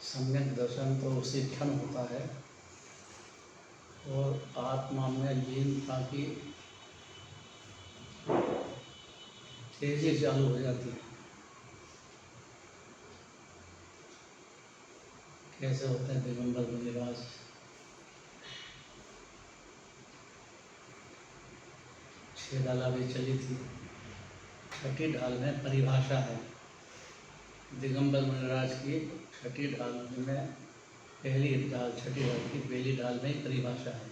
सम्यक दर्शन तो उसी क्षण होता है और आत्मा में लीनता की तेजी चालू हो जाती है। कैसे होते हैं दिगंबर मुनिराज? छह डाला भी चली थी, छठी ढाल में परिभाषा है दिगंबर मुनिराज की। छठी ढाल में पहली ढाल, छठी ढाल की पहली ढाल में ही परिभाषा है,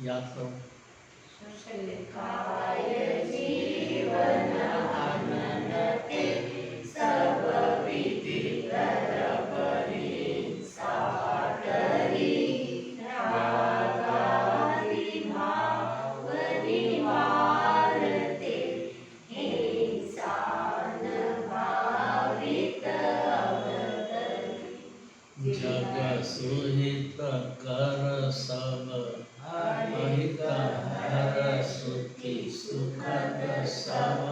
याद करो। जग सुहित कर सब अहित हर सुखी सुखद सब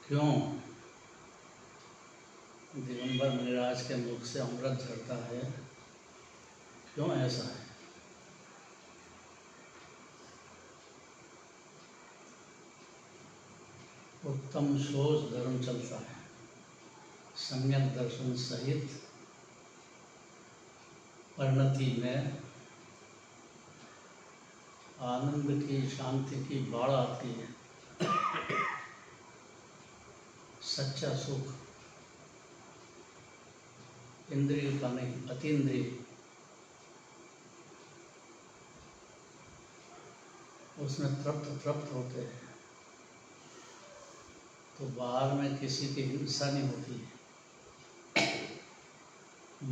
क्यों दिगंबर मुनिराज के मुख से अमृत झरता है? क्यों ऐसा है? उत्तम सोच धर्म चलता है, सम्यक दर्शन सहित परिणति में आनंद की, शांति की बाढ़ आती है। सच्चा सुख इंद्रिय का नहीं, अतीन्द्रिय, उसमें तृप्त होते हैं तो बाहर में किसी की हिंसा नहीं होती है।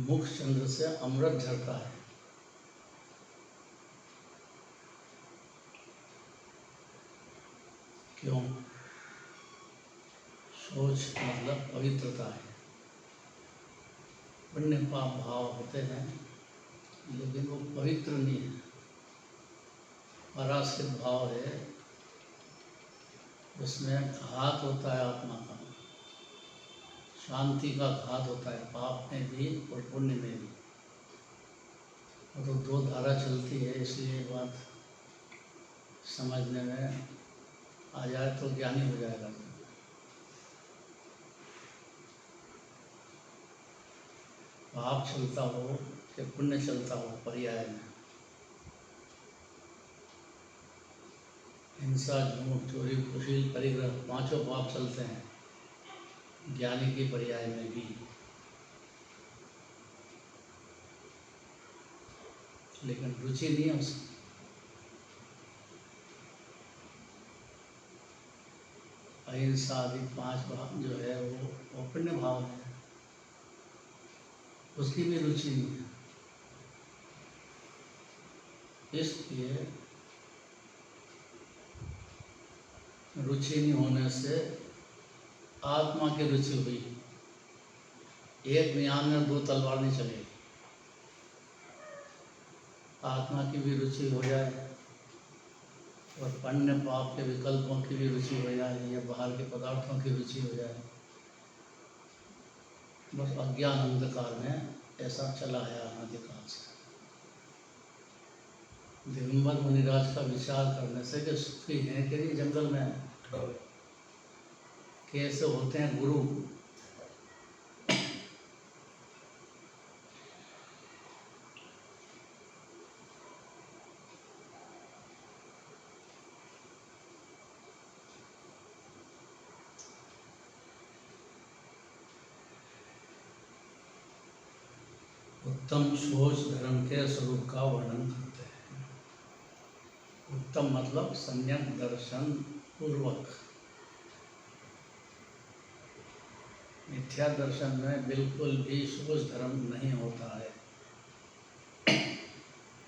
मुख चंद्र से अमृत झरता है। क्यों? सोच मतलब पवित्रता है। पुण्य पाप भाव होते हैं लेकिन वो पवित्र नहीं है, पराश्रित भाव है। उसमें घात होता है आत्मा का, शांति का घात होता है, पाप में भी और पुण्य में भी। तो दो धारा चलती है, इसलिए बात समझने में आ जाए तो ज्ञानी हो जाएगा। पाप चलता हो कि पुण्य चलता हो, पर्याय में हिंसा, झूठ, चोरी, कुशील, परिग्रह, पांचों पाप चलते हैं ज्ञानी की पर्याय में भी। लेकिन रुचि नहीं है उसकी। अहिंसा आदि पांच भाव जो है वो पुण्य भाव है, उसकी भी रुचि नहीं है। इसलिए रुचि नहीं होने से आत्मा की रुचि हुई। एक म्यान में दो तलवार नहीं चलेगी। आत्मा की भी रुचि हो जाए और पुण्य पाप के विकल्पों की भी रुचि हो जाए या बाहर के पदार्थों की रुचि हो जाए, बस अज्ञान अंधकार में ऐसा चला है अनादिकाल से। दिगंबर मुनिराज का विचार करने से कि सुखी हैं कि नहीं जंगल में, कैसे होते हैं गुरु। उत्तम सोच धर्म के स्वरूप का वर्णन करते हैं। उत्तम मतलब सम्यक दर्शन पूर्वक। मिथ्या दर्शन में बिल्कुल भी सोच धर्म नहीं होता है,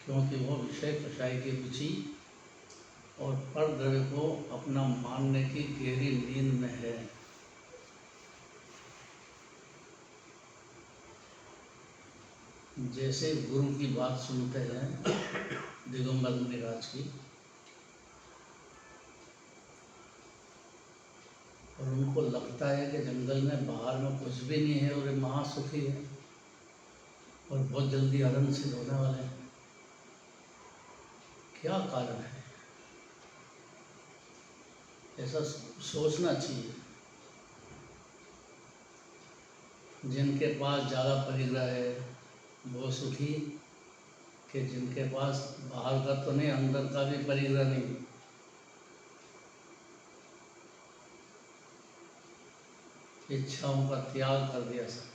क्योंकि वो विषय कषाय की रुचि और पर द्रव्य को अपना मानने की गहरी नींद में है। जैसे गुरु की बात सुनते हैं दिगंबर मुनिराज की, और उनको लगता है कि जंगल में बाहर में कुछ भी नहीं है और ये महासुखी है और बहुत जल्दी आनंद सिद्ध होने वाले हैं। क्या कारण है? ऐसा सोचना चाहिए। जिनके पास ज़्यादा परिग्रह है वो सुखी, कि जिनके पास बाहर का तो नहीं अंदर का भी परिग्रह नहीं, इच्छाओं का त्याग कर दिया सब,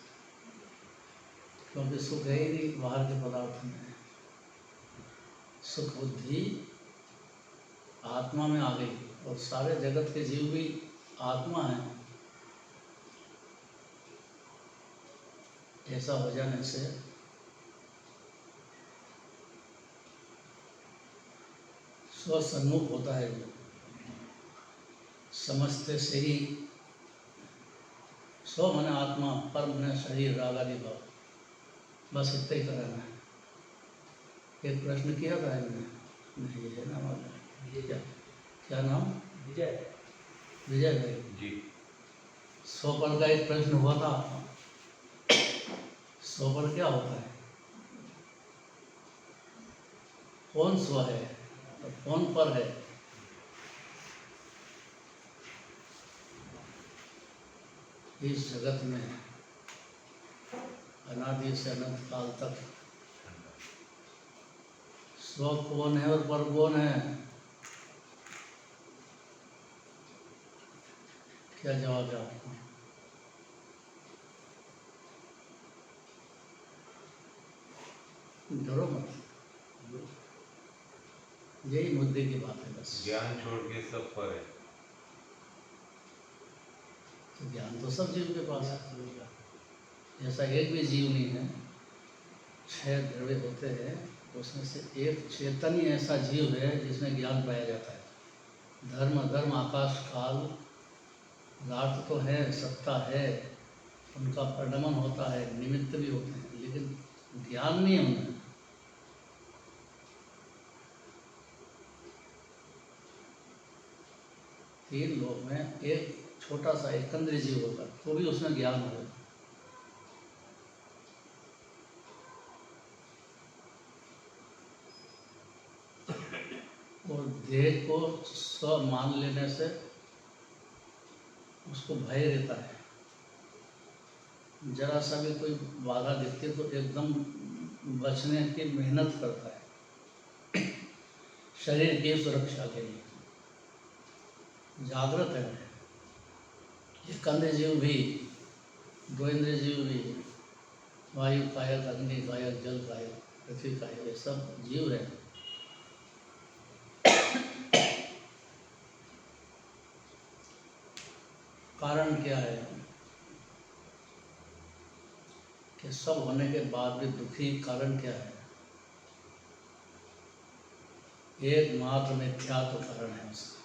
क्योंकि सुख है ही नहीं बाहर के पदार्थ में। सुख बुद्धि आत्मा में आ गई और सारे जगत के जीव भी आत्मा है। ऐसा हो जाने से स्वसन्मुख होता है जो, समझते से ही। स्व मन आत्मा, पर मन शरीर, राग आदि भाव, बस इतना ही कराना है। एक प्रश्न किया था इन्होंने, नहीं है नाम आपका? क्या क्या नाम? विजय। विजय भाई जी। स्व पर का एक प्रश्न हुआ था। स्व पर क्या होता है? कौन स्व है और कौन पर है? इस जगत में अनादि से अनंत काल तक स्व कौन है और पर कौन है? क्या जवाब है आपको? डरो मत, यही मुद्दे की बात है बस। ज्ञान छोड़ के सब पर है। तो ज्ञान तो सब जीव के पास है, ऐसा एक भी जीव नहीं है। 6 द्रव्य होते हैं, उसमें से एक चेतन ही ऐसा जीव है जिसमें ज्ञान पाया जाता है। धर्म धर्म आकाश काल पदार्थ तो है, सत्ता है, उनका परिणमन होता है, निमित्त भी होते हैं, लेकिन ज्ञान नहीं है उनमें। तीन लोग में एक छोटा सा एकंद्रीय जीव होगा तो भी उसमें ज्ञान होगा। और देह को स्व मान लेने से उसको भय रहता है। जरा सा भी कोई बाधा दिखती है तो एकदम बचने की मेहनत करता है शरीर की सुरक्षा के लिए। जागृत है ये कंधे जीव भी, दो इंद्रिय जीव भी, वायु कायक, अग्नि कायक, जल कायक, पृथ्वी कायक, ये सब जीव है। कारण क्या है कि सब होने के बाद भी दुखी? कारण क्या है? एकमात्र मिथ्यात्व कारण है उसका।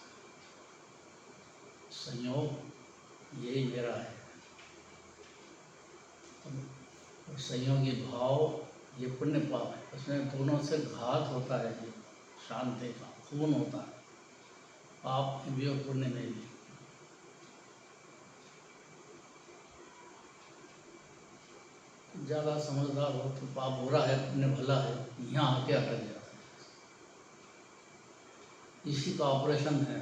संयोग यही मेरा है, और संयोगी भाव ये पुण्य पाप है। उसमें दोनों से घात होता है, ये शांति का खून होता है, पाप में भी और पुण्य में भी। ज़्यादा समझदार हो तो पाप बुरा है, पुण्य भला है, यहाँ आके अटक जाता है। इसी का ऑपरेशन है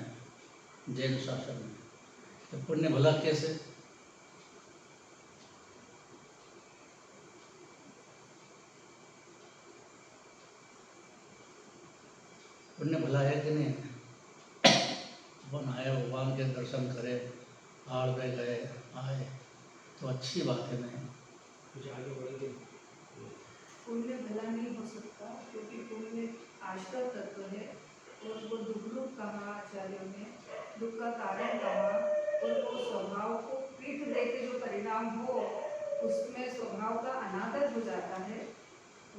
जैन शासन में। तो पुण्य भला कैसे? पुण्य भला है कि नहीं? अपन आए भगवान के दर्शन करे, पहाड़ पे गए आए तो अच्छी बात है। नहीं कुछ आगे बढ़ेंगे। पुण्य भला नहीं हो सकता, क्योंकि पुण्य आश्रय तत्व है और वो दुख कहा आचार्यों ने, दुख का कारण कहा, और वो स्वभाव को पीठ देके जो परिणाम हो उसमें स्वभाव का अनादर हो जाता है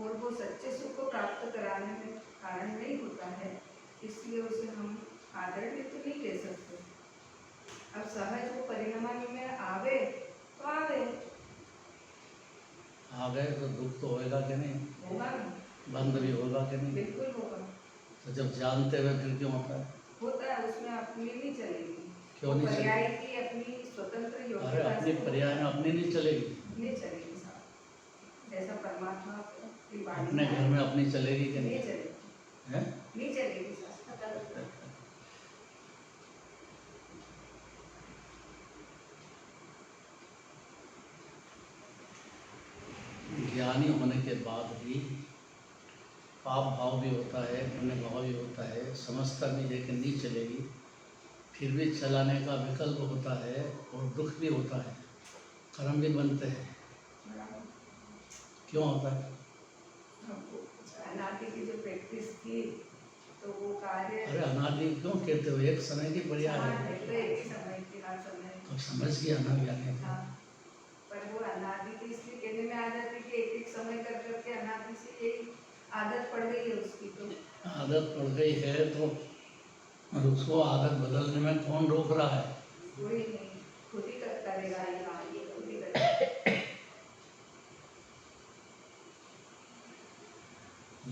और वो सच्चे सुख को प्राप्त कराने में कारण नहीं होता है। इसलिए उसे हम आदरणीय तो नहीं कह सकते। अब सहज वो परिणामी में आवे तो आवे, आ गए तो दुख तो होएगा कि नहीं, होगा ना, बंद भी होगा कि नहीं। बिल्कुल होगा। तो जब जानते हुए फिर क्यों होता है? होता है, उसमें अपनी नहीं चलेगी। क्यों वो नहीं चलेगी? पर्याय की अपनी स्वतंत्र अरे योग्यता अपनी से पर्याय में अपनी नहीं चलेगी, नहीं चलेगी साहब। जैसा परमात्मा की वाणी अपने घर में अपनी चलेगी कि नहीं नहीं चलेगी, है? नहीं चलेगी साहब। ज्ञानी होने के बाद भी पाप भाव भी होता है, पुण्य भाव भी होता है, समझता भी है कि नहीं चलेगी, फिर भी चलाने का विकल्प होता है और दुख भी होता है, कर्म भी बनते हैं। क्यों होता है? हमको अनादि की जो प्रैक्टिस थी तो वो कार्य अरे अनादि क्यों कहते हो? एक समय की पर्याय हाँ, है, तो एक ही समय की हर समय तो समझ गया ना ज्ञानी। हाँ, पर वो अनादि की इसलिए कहने में आ जाती कि एक एक समय कर करके अनादि से यही आदत पड़ गई है उसकी। तो आदत पड़ गई है तो उसको आदत बदलने में कौन रोक रहा है? कोई नहीं, खुद ही करेगा, ये खुद ही करेगा।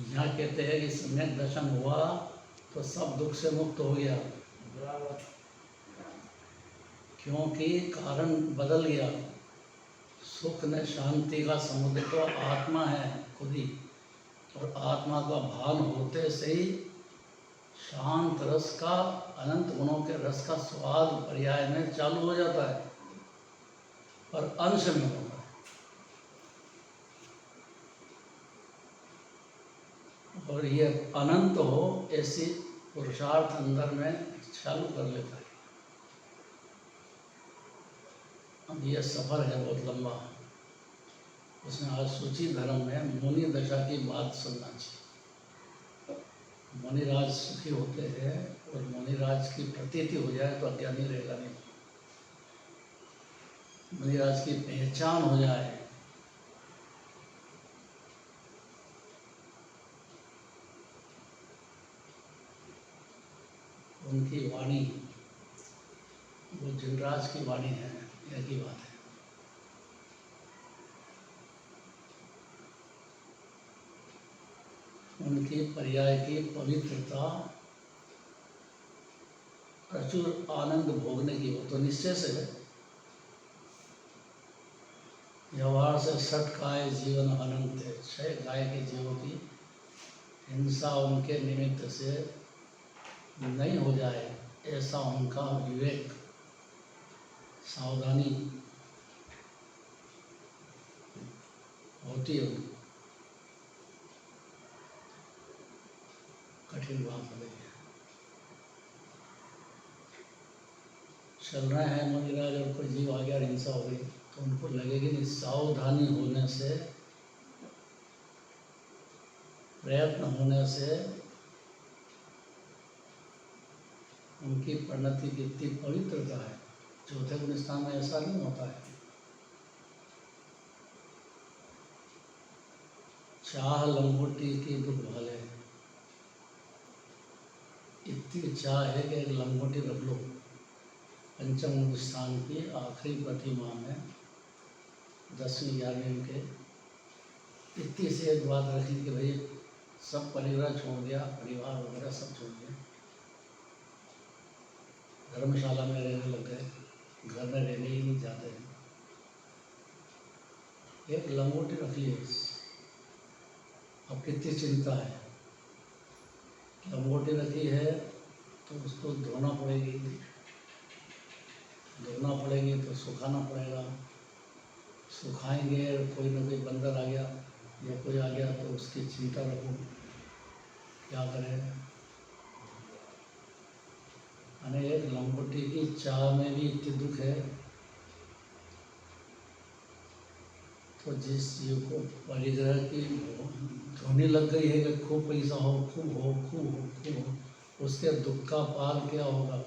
यहाँ कहते हैं कि सम्यक दर्शन हुआ तो सब दुख से मुक्त हो गया, बराबर। क्योंकि कारण बदल गया। सुख ने शांति का समुद्र तो आत्मा है खुद ही, और आत्मा का भान होते से ही शांत रस का, अनंत गुणों के रस का स्वाद पर्याय में चालू हो जाता है, पर अंश में होता है। और ये अनंत हो ऐसी पुरुषार्थ अंदर में चालू कर लेता है। अब यह सफ़र है बहुत लंबा, उसमें आज सूची धर्म में मुनि दशा की बात सुनना चाहिए। मुनिराज सुखी होते हैं और मुनिराज की प्रतीति हो जाए तो अज्ञानी रहेगा नहीं। मुनिराज की पहचान हो जाए, उनकी वाणी वो जिनराज की वाणी है, यह की बात है। उनकी पर्याय की पवित्रता, प्रचुर आनंद भोगने की, वो तो निश्चय से है। व्यवहार से सट काय जीवन अनंत है, 6 गाय के जीवों की हिंसा उनके निमित्त से नहीं हो जाए, ऐसा उनका विवेक, सावधानी होती है। कठिन बात हो गई है। चल रहे हैं मुनिराज और कोई जीव आ गया और हिंसा हो गई तो उनको लगेगी नहीं, सावधानी होने से, प्रयत्न होने से उनकी परिणति कितनी पवित्रता है। चौथे गुण स्थान में ऐसा नहीं होता है। चाह लंगोटी की दुख भाले, इतनी चाह है कि एक लंगोटी रख लो। पंचम गुण स्थान की आखिरी प्रतिमा में 10वीं 11वीं के इतनी से एक बात रखी कि भाई सब परिवार छोड़ दिया, परिवार वगैरह सब छोड़ दिया, धर्मशाला में रहने लग गए, घर में रहने ही नहीं जाते हैं। एक लंगोटी रख ली। अब कितनी चिंता है, लंगोटी रखी है तो उसको धोना पड़ेगी, धोना पड़ेगी तो सुखाना पड़ेगा, सुखाएंगे कोई ना कोई बंदर आ गया या कोई आ गया तो उसकी चिंता रखो, क्या करें। एक लंगोटी की चाह में भी इतनी दुख है, तो जिस जीव को परिग्रह की ध्वनि लग गई है कि खूब पैसा हो, खूब हो, खूब हो, खूब हो, उसके दुख का पार क्या होगा।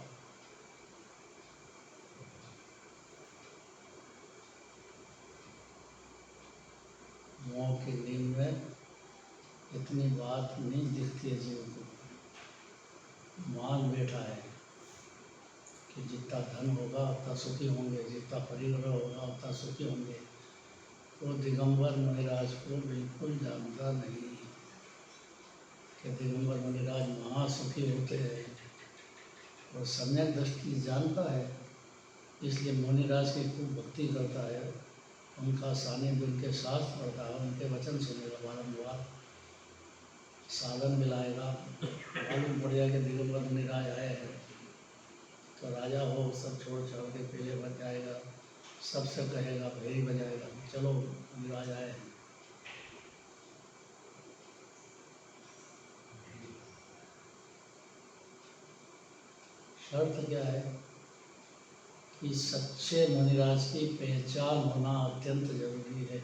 मोह की नींद में इतनी बात नहीं दिखती है जीव को। कि जितना धन होगा उतना सुखी होंगे, जितना परिग्रह होगा उतना सुखी होंगे। वो दिगंबर मुनिराज को बिल्कुल जानता नहीं कि दिगंबर मुनिराज महासुखी होते हैं और सम्यक दृष्टि जानता है, इसलिए मुनिराज की खूब भक्ति करता है, उनका सानिध्य, उनके शास्त्र पढ़ता है, उनके वचन सुनेगा, बारंबार साधन मिलाएगा। मालूम पड़ जाएगा दिगंबर मुनिराज आए हैं तो राजा हो सब छोड़ छाड़ के पहले बच जाएगा, सबसे कहेगा, भेरी बजाएगा, चलो मुनिराज आए हैं। शर्त क्या है कि सच्चे मुनिराज की पहचान होना अत्यंत जरूरी है।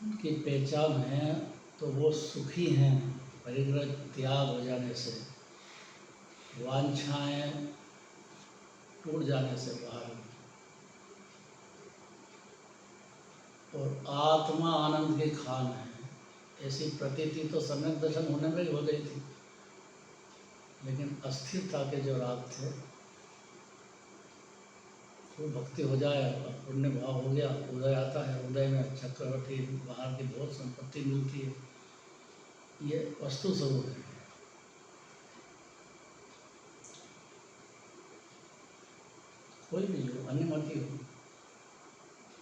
उनकी पहचान है तो वो सुखी हैं, परिग्रह त्याग हो जाने से, वांछाएं टूट जाने से बाहर, और आत्मा आनंद की खान है। ऐसी प्रतीति तो सम्यक दर्शन होने में ही हो गई थी, लेकिन अस्थिरता के जो राग थे, तो भक्ति हो जाए, पुण्य भाव हो गया, उदय आता है, उदय में चक्रवर्ती बाहर की बहुत संपत्ति मिलती है, ये वस्तु स्वरूप है। कोई भी हो, अन्यमति हो,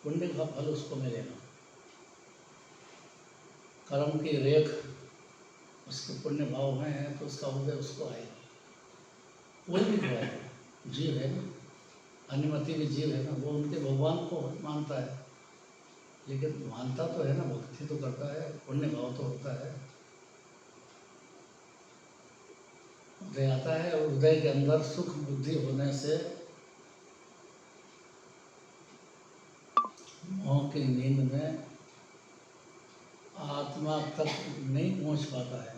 पुण्य का फल उसको मिलेगा। कर्म की रेख उसके पुण्य भाव में है तो उसका उदय उसको आएगा। कोई भी जो है जीव है ना, अन्यमति भी जीव है ना, वो उनके भगवान को मानता है, लेकिन मानता तो है ना, भक्ति तो करता है, पुण्य भाव तो होता है। उदय आता है और उदय के अंदर सुख बुद्धि होने से मोह की नींद में आत्मा तक नहीं पहुंच पाता है।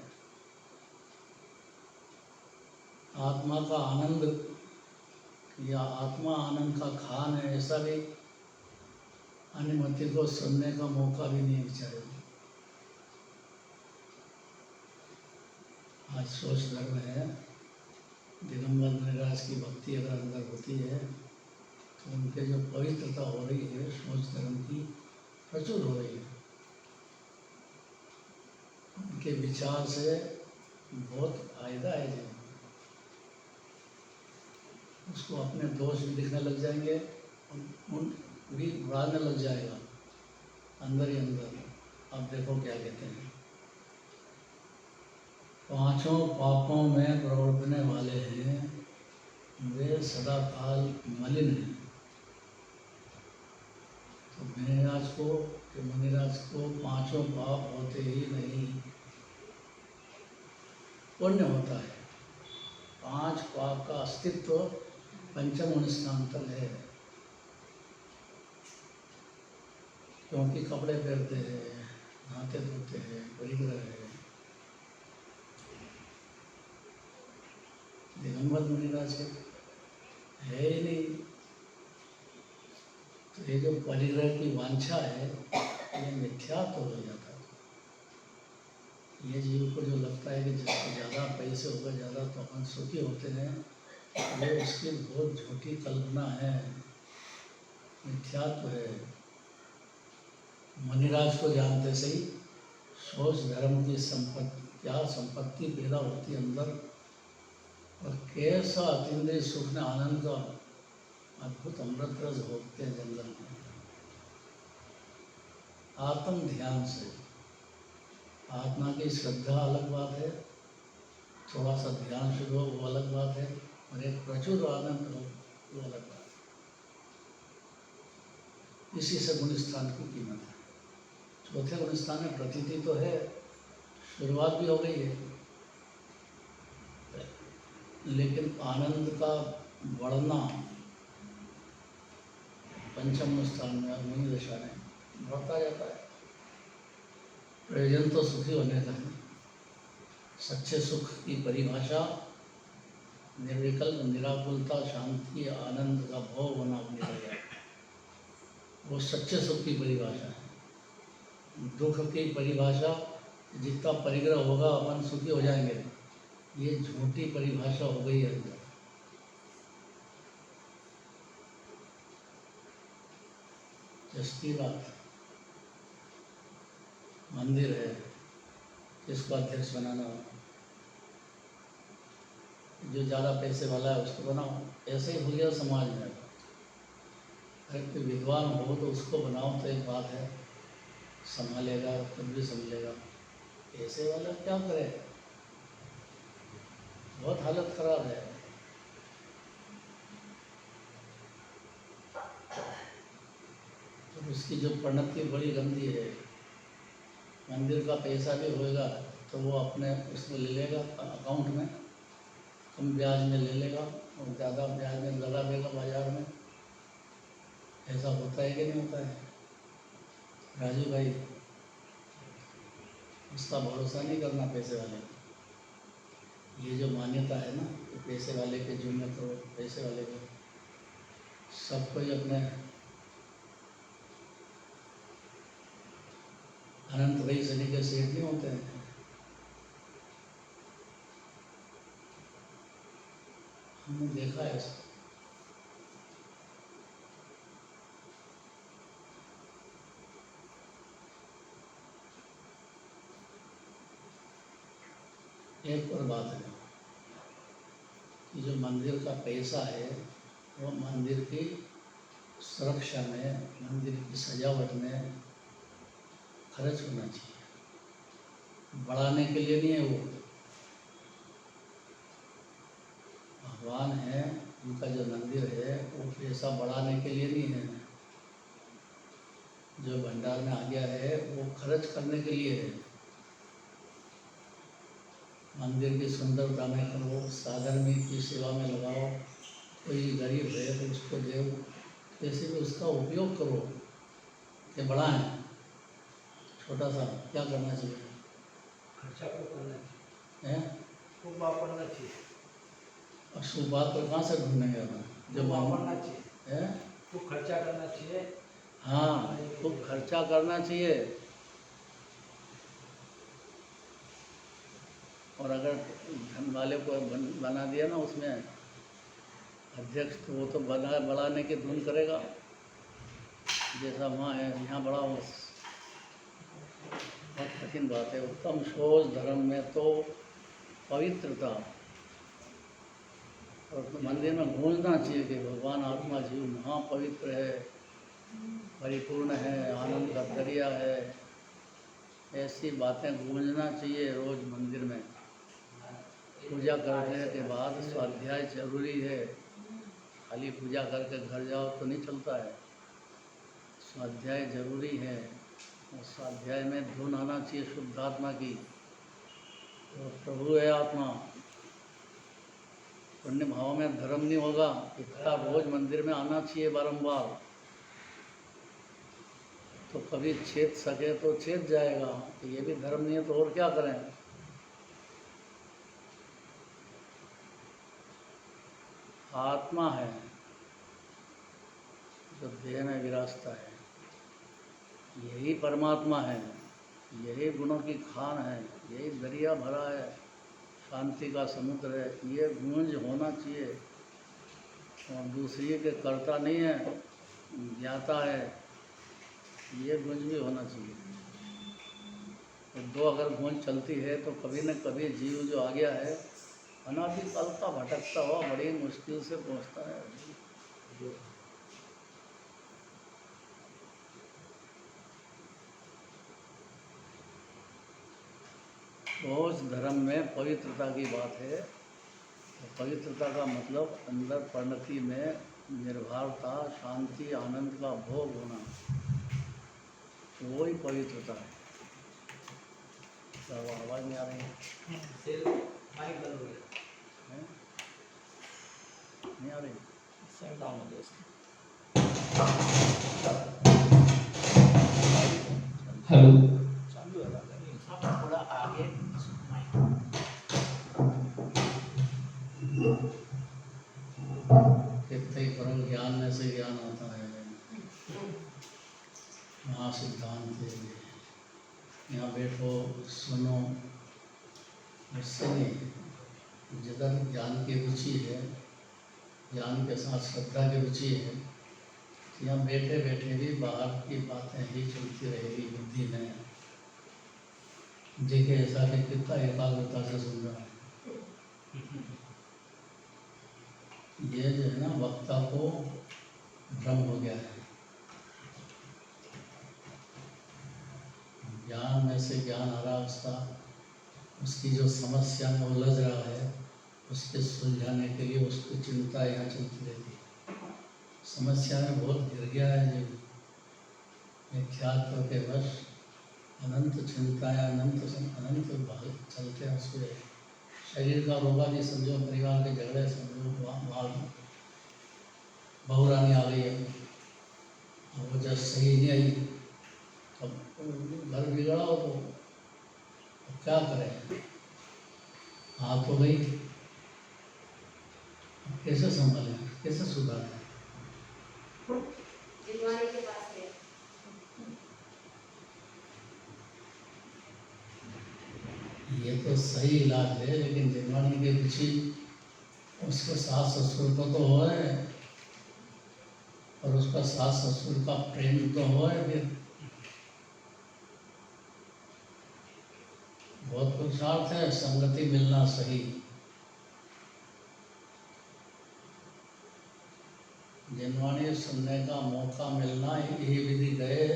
आत्मा का आनंद या आत्मा आनंद का खान है, ऐसा भी अनुमति को सुनने का मौका भी नहीं बेचारे। आज सोच धर्म है, दिगंबर मुनिराज की भक्ति अगर अंदर होती है तो उनके जो पवित्रता हो रही है, सोच धर्म की प्रचुर हो रही है। उनके विचार से बहुत फायदा है जी, उसको अपने दोष भी दिखने लग जाएंगे, उन भी उड़ाने लग जाएगा अंदर ही अंदर। अब देखो क्या कहते हैं, पांचों पापों में प्रवर्तने वाले हैं, वे सदा काल मलिन हैं। तो मुनिराज को पांचों पाप होते ही नहीं, पुण्य होता है। 5 पाप का अस्तित्व पंचम स्थान तक है, क्योंकि कपड़े पहनते हैं, नहाते धोते हैं, परिग्रह है। दिगंबर मुनिराज है ही नहीं, तो ये जो परिग्रह की वांछा है ये मिथ्या तो हो जाता है। ये जीव को जो लगता है कि जिसको ज़्यादा पैसे होगा, ज़्यादा तो अपन सुखी होते हैं, ये उसकी बहुत झूठी कल्पना है, मिथ्यात्व है। मुनिराज को जानते से ही सोच धर्म की क्या संपत्ति पैदा होती है अंदर, और कैसा अतिंद्रिय सुख ने आनंद का अद्भुत अमृत रस भोगते हैं जंगल में। आत्म ध्यान से आत्मा की श्रद्धा अलग बात है, थोड़ा सा ध्यान शुरू हो वो अलग बात है, और एक प्रचुर आनंद हो वो अलग बात है। इसी से गुणस्थान की कीमत है। चौथे गुणस्थान में प्रतीति तो है, शुरुआत भी हो गई है, लेकिन आनंद का बढ़ना पंचम स्थान में अग्नि दशा में बढ़ता जाता है। प्रयोजन तो सुखी होने का है। सच्चे सुख की परिभाषा निर्विकल्प निराकुलता, शांति, आनंद का भाव बना मिलेगा, वो सच्चे सुख की परिभाषा है। दुख की परिभाषा जितना परिग्रह होगा अपन सुखी हो जाएंगे, ये झूठी परिभाषा हो गई है अंदर। सस्ती बात, मंदिर है, किसको अध्यक्ष बनाना हो, जो ज़्यादा पैसे वाला है उसको बनाओ। ऐसे ही हो गया समाज में। अरे कोई विद्वान हो तो उसको बनाओ तो एक बात है, संभालेगा, खुद भी समझेगा। ऐसे वाला क्या करे, बहुत हालत खराब है। तो उसकी जो प्रणति बड़ी गंदी है। मंदिर का पैसा भी होएगा तो वो अपने उसमें ले लेगा, अकाउंट में कम ब्याज में ले लेगा और ज़्यादा ब्याज में लगा देगा बाजार में। ऐसा होता है कि नहीं होता है राजू भाई? उसका भरोसा नहीं करना पैसे वाले को। ये जो मान्यता है ना कि पैसे वाले के जुम्मे करो, पैसे वाले को, सब कोई अपने अनंत भाई सनी के सेठ नहीं होते हैं। हमने देखा है इसको। एक और बात है कि जो मंदिर का पैसा है वो मंदिर की सुरक्षा में, मंदिर की सजावट में खर्च होना चाहिए, बढ़ाने के लिए नहीं है। वो भगवान है, उनका जो मंदिर है वो पैसा बढ़ाने के लिए नहीं है। जो भंडार में आ गया है वो खर्च करने के लिए है। मंदिर की सुंदरता में करो, साधन में की सेवा में लगाओ, कोई गरीब है तो उसको दो, कैसे भी उसका उपयोग करो। ये बड़ा है, छोटा सा क्या करना चाहिए खर्चा को करना चाहिए, है? खूब वापरना चाहिए, अब शुभ बात पर कहाँ से ढूंढेंगे अपन? खूब वापरना चाहिए, है? खूब खर्चा करना चाहिए। हाँ, खूब खर्चा करना चाहिए। और अगर धन वाले को बना दिया ना उसमें अध्यक्ष, तो वो तो बढ़ाने की धुन करेगा। जैसा वहाँ है यहाँ बढ़ाओ, बस। बहुत कठिन बात है। उत्तम सोच धर्म में तो पवित्रता, और तो मंदिर में गूंजना चाहिए कि भगवान आत्मा जीव महापवित्र है, परिपूर्ण है, आनंद का दरिया है। ऐसी बातें गूंजना चाहिए रोज मंदिर में। पूजा करने के बाद स्वाध्याय जरूरी है। खाली पूजा करके घर जाओ तो नहीं चलता है, स्वाध्याय जरूरी है। और स्वाध्याय में धुन आना चाहिए शुद्ध आत्मा की। तो प्रभु है आत्मा, पुण्य भाव में धर्म नहीं होगा। इतना रोज मंदिर में आना चाहिए बारंबार। तो कभी छेद सके तो छेद जाएगा। तो ये भी धर्म नहीं है तो और क्या करें? आत्मा है जो देह में विराजता है, यही परमात्मा है, यही गुणों की खान है, यही दरिया भरा है, शांति का समुद्र है। ये गूंज होना चाहिए। और दूसरी के कर्ता नहीं है, ज्ञाता है, ये गूंज भी होना चाहिए। तो दो अगर गूंज चलती है तो कभी न कभी जीव जो आ गया है अनादिकाल का भटकता हुआ बड़ी मुश्किल से पहुंचता है। रोज धर्म में पवित्रता की बात है। तो पवित्रता का मतलब अंदर परिणति में निर्भरता, शांति, आनंद का भोग होना, वही पवित्रता है। तो आवाज़ नहीं आ रही है? माइक बंद हो गया। हैं? नहीं आ रही? सर डाउन हो गया। हेलो, चालू है बात नहीं। आप थोड़ा आगे कितने परम ज्ञान में से ज्ञान आता है। वहाँ सिद्धांत है, यहाँ बैठो सुनो, उससे नहीं। जिधर ज्ञान की रुचि है, ज्ञान के साथ श्रद्धा की रुचि है, यहाँ बैठे बैठे भी बाहर की बातें ही चलती रहेगी बुद्धि में। देखिए ऐसा कि कितना एकाग्रता से सुन रहा है। ये जो है ना वक्ता को भ्रम हो गया है। ज्ञान में से ज्ञान आ रहा उसका, उसकी जो समस्या में उलझ रहा है उसके सुलझाने के लिए उसकी चिंता यहाँ चलती रहती है। समस्या में बहुत गिर गया है जीव, मिथ्यात्व के वश अनंत चिंताएं, अनंत भाग चलते हैं उसके। शरीर का रोगा भी समझो, परिवार के झगड़े समझो, बहुरानी आ गई है, वो जब सही नहीं आई तब घर बिगड़ा हो तो क्या करें, आ तो गई, कैसे संभालें, कैसे सुधारें? जिनवानी के पास है। ये तो सही इलाज है, लेकिन जिनवानी की रुचि उसके सास ससुर को तो हो है, और उसका सास ससुर का प्रेम तो हो है। फिर बहुत पुरुषार्थ है संगति मिलना सही। जिनवाणी सुनने का मौका मिलना, यही विधि गए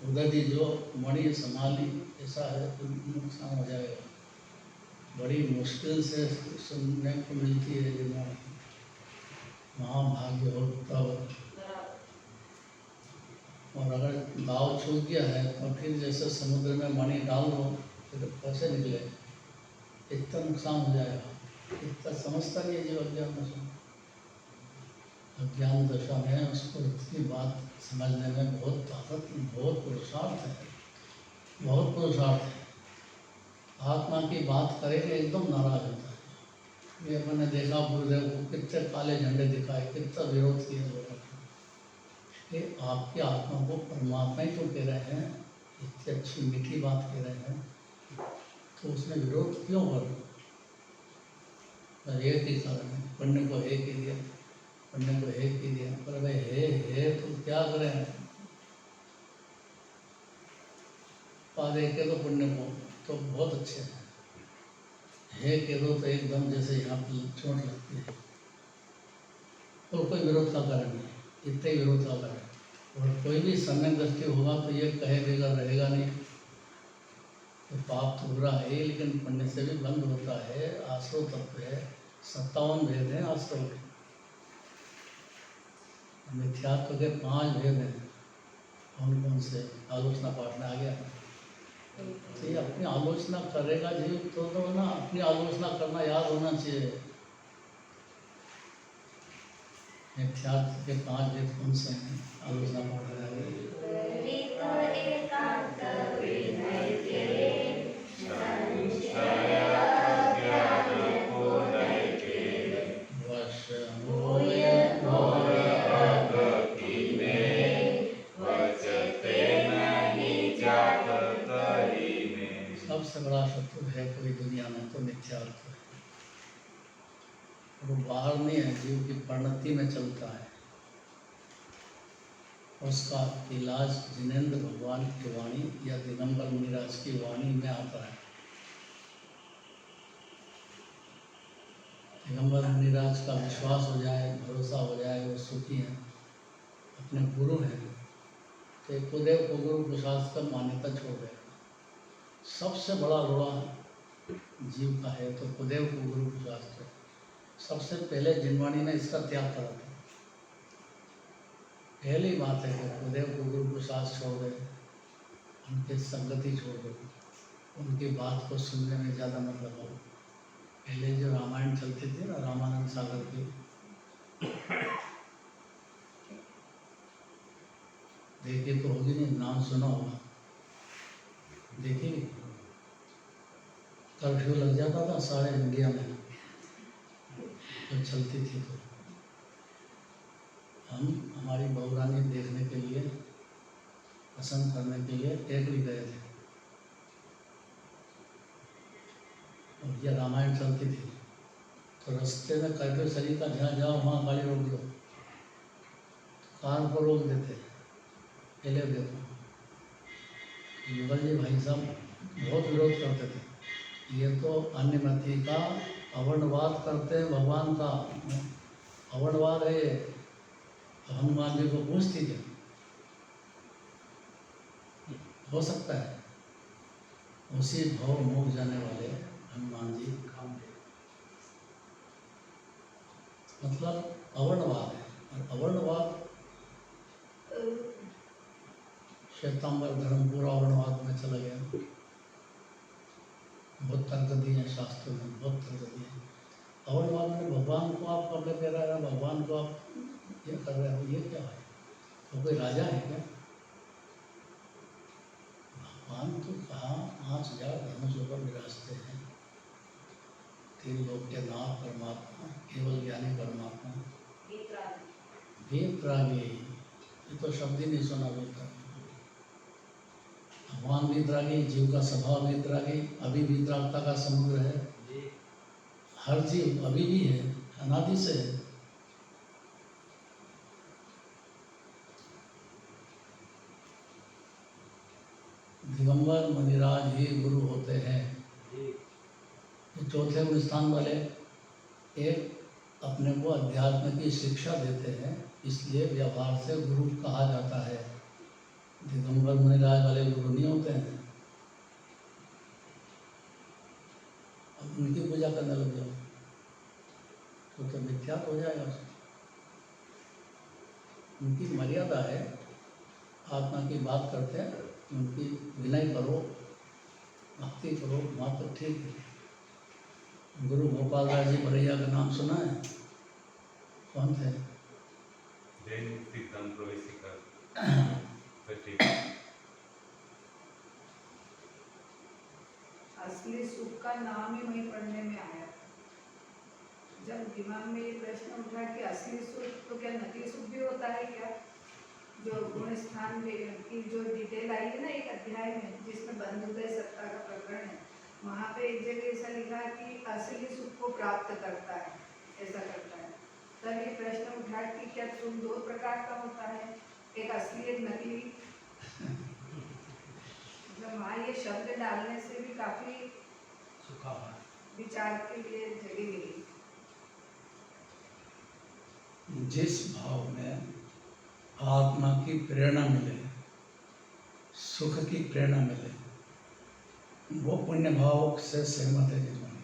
उदधि जो मणि संभाली, ऐसा है तो नुकसान हो जाएगा। बड़ी मुश्किल से सुनने को मिलती है जिनवाणी, महाभाग्य हो तब। और अगर दाव छूट गया है तो फिर जैसे समुद्र में मणि डाल दो तो कैसे निकले, इतना नुकसान हो जाएगा। इतना समझता नहीं है जीव अज्ञान दशा। अज्ञान दशा में उसको इतनी बात समझने में बहुत ताकत, बहुत पुरुषार्थ है, बहुत पुरुषार्थ है। आत्मा की बात करेंगे एकदम नाराज होता है। ये मैंने देखा गुरुदेव को कितने काले झंडे दिखाए, कितना विरोध किया लोगों ने कि आपकी आत्मा को परमात्मा ही तो कह रहे हैं, इतनी अच्छी मीठी बात कह रहे हैं, तो उसमें विरोध क्यों कर रहे? एक ही कारण है, पुण्य को एक ही दिया, पुण्य को एक ही दिया। पर भाई है तो क्या करें, पा देखे तो पुण्य को तो बहुत अच्छे है कह दो तो एकदम जैसे यहाँ पर चोट लगती है। तो कोई विरोध का कारण नहीं, इतने विरोध का कारण। और कोई भी सम्यक दृष्टि होगा तो ये कहे बगैर रहेगा नहीं। तो पाप तो बुरा है, लेकिन पुण्य से भी बंद होता है। आश्रव तत्व है, 57 भेद हैं आश्रव के। मिथ्यात्व के 5 भेद हैं। कौन कौन से? आलोचना पाठ में आ गया। तो ये अपनी आलोचना करेगा जीव तो ना, अपनी आलोचना करना याद होना चाहिए। मिथ्यात्व के 5 भेद कौन से हैं? आलोचना पाठ में आ गया। सबसे बड़ा शत्रु है कोई दुनिया में तो मिथ्यात्व है। वो बाहर नहीं है, जीव की परिणति में चलता है। उसका इलाज जिनेंद्र भगवान की वाणी या दिगंबर मुनिराज की वाणी में आता है। दिगंबर मुनिराज का विश्वास हो जाए, भरोसा हो जाए, वो सुखी हैं, अपने गुरु हैं, तो कुदेव को गुरु प्रसाद का मान्यता छोड़ देगा। सबसे बड़ा रोड़ा जीव का है तो कुदेव को गुरु प्रसाद है। सबसे पहले जिनवाणी ने इसका त्याग करा था। पहली बात है कि कुदेव को गुरु प्रसाद छोड़ दे, उनकी संगति छोड़ दो, उनकी बात को सुनने में ज़्यादा मत लगाओ। पहले जो रामायण चलती थी ना, रामानंद सागर की, देखिए तो होगी नहीं, नाम सुना होगा, देखिए कर्फ्यू लग जाता था सारे इंडिया में तो चलती थी। तो हम हमारी बहुरानी देखने के लिए, पसंद करने के लिए टेकरी गए थे और यह रामायण चलती थी। तो रास्ते में कहते शरीर का जहाँ जाओ वहाँ गाड़ी रोक दो, कार को रोक देते, पहले देखो। युगल जी भाई साहब बहुत विरोध करते थे, ये तो अन्य मति का अवर्णवाद करते हैं भगवान का, अवर्णवाद है ये। तो हनुमान जी को पूछती क्या हो सकता है? उसी भाव मुख जाने वाले हनुमान जी मतलब अवर्णवाद है, और अवर्णवाद श्वेतांबर धर्म पूरा अवर्णवाद में चला गया। बहुत तर्क दिए हैं शास्त्रों में, बहुत तर्क दिए हैं। अवर्णवाद में भगवान को आप पकड़ दे रहे हैं, भगवान को आप ये कर रहे हो, ये क्या है? तो कोई राजा है क्या? भगवान तो कहाँ 5000 धनुष ऊपर विराजते हैं, 3 लोक के नाथ परमात्मा, केवल ज्ञानी परमात्मा, वीतरागी। ये तो शब्द ही नहीं सुना वीतरागी। भगवान वीतरागी, जीव का स्वभाव वीतरागी, अभी वीतरागता का समुद्र है। हर जीव अभी भी है, अनादि से है। दिगंबर मुनिराज ही गुरु होते हैं। ये चौथे गुण स्थान वाले एक अपने को अध्यात्म की शिक्षा देते हैं, इसलिए व्यवहार से गुरु कहा जाता है। दिगंबर मुनिराज वाले गुरु नहीं होते हैं। अब उनकी पूजा करने लग जाओ तो मिथ्यात्व हो जाएगा। उनकी मर्यादा है, आत्मा की बात करते हैं, उनकी विनय करो, भक्ति करो, वहाँ तो ठीक है। गुरु गोपाल राय जी बरैया का नाम सुना है? कौन थे? असली सुख का नाम ही वही पढ़ने में आया। जब दिमाग में ये प्रश्न उठा कि असली सुख तो क्या नकली सुख भी होता है क्या, जो गुण स्थान में की जो डिटेल आई है ना एक अध्याय में, जिसमें बंधुदय सत्ता का प्रकरण है, वहाँ पे एक जगह ऐसा लिखा है कि असली सुख को प्राप्त करता है, ऐसा करता है। तब ये प्रश्न उठा कि क्या सुख 2 प्रकार का होता है, एक असली एक नकली। मतलब वहाँ ये शब्द डालने से भी काफी विचार के लिए जगह मिली। जिस भाव में आत्मा की प्रेरणा मिले, सुख की प्रेरणा मिले, वो पुण्य भाव से सहमत है जिन्होंने,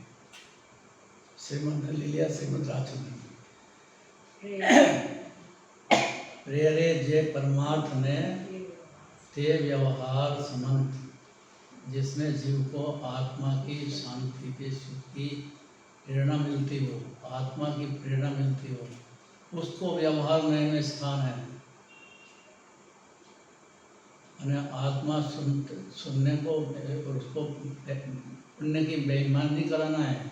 श्रीमद ने लिया, श्रीमद राजू ने प्रेरे जे परमार्थ ने ते व्यवहार समंत, जिसमें जीव को आत्मा की शांति की सुख की प्रेरणा मिलती हो, आत्मा की प्रेरणा मिलती हो, उसको व्यवहार में स्थान है। आत्मा सुनने को और उसको पुण्य की बेईमानी कराना है।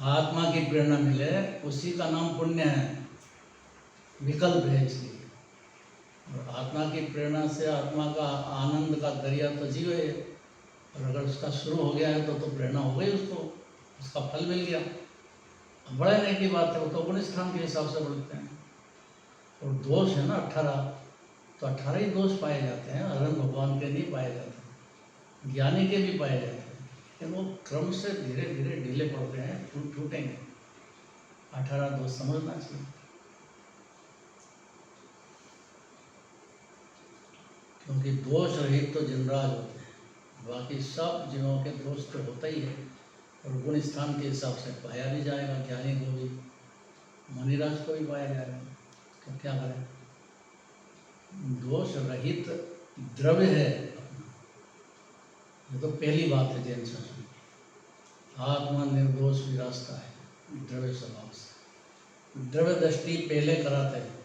आत्मा की प्रेरणा मिले उसी का नाम पुण्य है, विकल्प है इसलिए। और आत्मा की प्रेरणा से आत्मा का आनंद का दरिया तो जीव है, और अगर उसका शुरू हो गया है तो प्रेरणा हो गई, उसको उसका फल मिल गया। बढ़ने की बात है, वो तो गुण स्थान के हिसाब से बढ़ते हैं। और दोष है ना 18, तो 18 ही दोष पाए जाते हैं, अरहंत भगवान के नहीं पाए जाते, ज्ञानी के भी पाए जाते हैं, लेकिन वो क्रम से धीरे धीरे ढीले पड़ते हैं, टूटेंगे। 18 दोष समझना चाहिए, क्योंकि दोष रहित तो जिनराज होते हैं, बाकी सब जीवों के दोष तो होता ही है। और गुण स्थान के हिसाब से पाया भी जाएगा, ज्ञानी को भी, मुनिराज को भी पाया जाएगा। तो क्या करें? दोष रहित द्रव्य है, ये तो पहली बात है जैन शास्त्र में। आत्मा निर्दोष विरासता है द्रव्य स्वभाव से, द्रव्य दृष्टि पहले कराते हैं,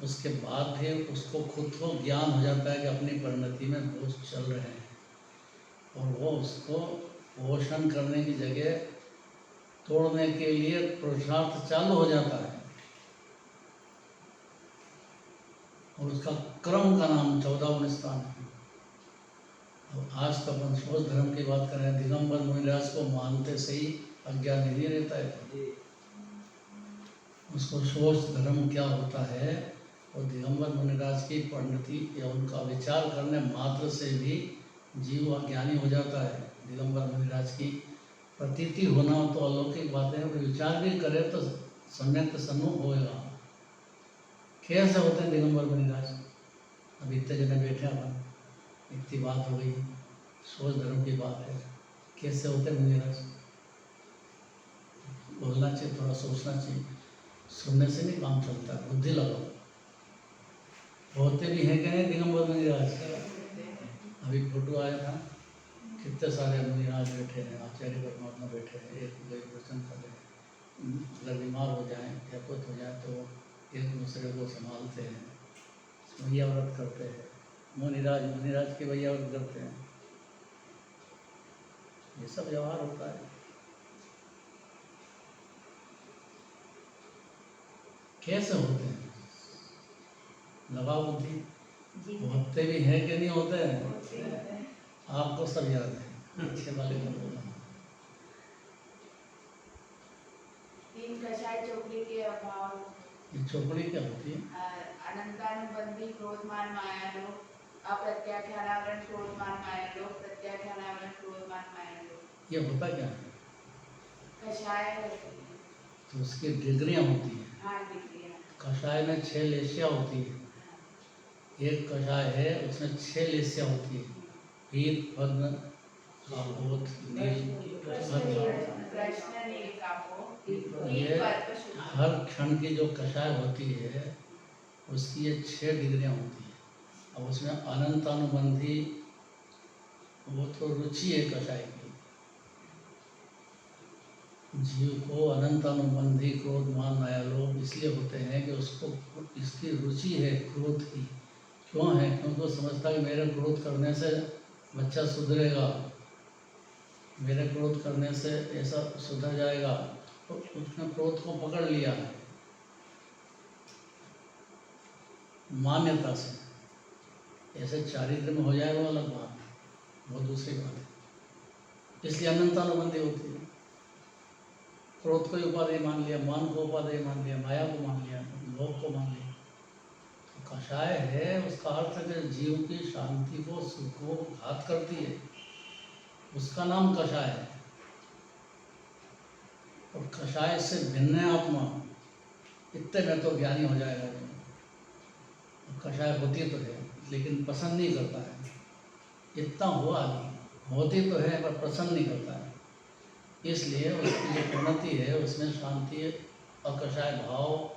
उसके बाद फिर उसको खुद को ज्ञान हो जाता है कि अपनी परिणति में दोष चल रहे हैं, और वो उसको पोषण करने की जगह तोड़ने के लिए पुरुषार्थ चालू हो जाता है। और उसका क्रम का नाम 14 गुण स्थान है। अब आज तो अपन शोध धर्म की बात कर रहे हैं। दिगंबर मुनिराज को मानते से ही अज्ञानी नहीं रहता है, जी उसको सोच धर्म क्या होता है और दिगंबर मुनिराज की परिणति या उनका विचार करने मात्र से भी जीव अज्ञानी हो जाता है। दिगंबर मुनिराज की प्रतीति होना तो अलौकिक बात है, विचार भी करे तो सम्यक सम्मुख होएगा। कैसे होते हैं दिगंबर मुनिराज? अब इतने जने बैठे अपन, इतनी बात हो गई, सोच धर्म की बात है, कैसे होते हैं मुनिराज? बोलना चाहिए, थोड़ा सोचना चाहिए, सुनने से नहीं काम चलता, बुद्धि लगाओ। होते भी हैं क्या नहीं दिगंबर मुनिराज? अभी फोटो आया था, कितने सारे मुनिराज बैठे हैं, आचार्य परमात्मा बैठे हैं, एक वचन कर रहे हैं। अगर बीमार हो जाए या कुछ हो जाए तो एक दूसरे को संभालते हैं, भैया व्रत करते हैं। मुनिराज के भैया व्रत करते हैं। ये सब व्यवहार होता है। कैसे होते हैं? लगाओ बुद्धि। होते भी हैं कि नहीं होते हैं? आपको सब याद है, अच्छे वाले को बोला। तीन कषाय चोपड़ी के अभाव, ये चौकड़ी क्या होती है? अनंतानुबंधी क्रोधमान माया लोग, अप्रत्याख्यानावरण क्रोधमान माया लोग, प्रत्याख्यानावरण क्रोधमान माया लोग। ये होता क्या है? कषाय तो उसकी डिग्रियाँ होती हैं। हाँ डिग्रियाँ। कषाय में 6 लेशियाँ होती है। एक कषाय है, उसमें 6 लेशियाँ होती है। पीत, पद्म, कापोत, नील, प्रश्न नील कापो, ये हर क्षण की जो कषाय होती है उसकी ये 6 डिग्रियाँ होती हैं। अब उसमें अनंतानुबंधी, वो तो रुचि है कषाय की। जीव को अनंतानुबंधी क्रोध मान माया लोग इसलिए होते हैं कि उसको इसकी रुचि है क्रोध की। क्यों है? क्योंकि वो समझता है कि मेरे क्रोध करने से बच्चा सुधरेगा, मेरे क्रोध करने से ऐसा सुधर जाएगा, तो उसने क्रोध को पकड़ लिया है मान्यता से। ऐसे चारित्र में हो जाए वो अलग बात, वो दूसरी बात है। इसलिए अनंतानुबंधी होती है। क्रोध को उपादेय मान लिया, मान को उपादेय मान लिया, माया को मान लिया, लोभ को मान लिया। तो कषाय है, उसका अर्थ है कि जीव की शांति को, सुख को घात करती है, उसका नाम कषाय है। और कषाय से भिन्न है आत्मा। इतने में तो ज्ञानी हो जाएगा। तो कषाय होती तो है लेकिन पसंद नहीं करता है। इतना हुआ नहीं, होती तो है पर पसंद नहीं करता है। इसलिए उसकी जो परिणति है उसमें शांति और कषाय भाव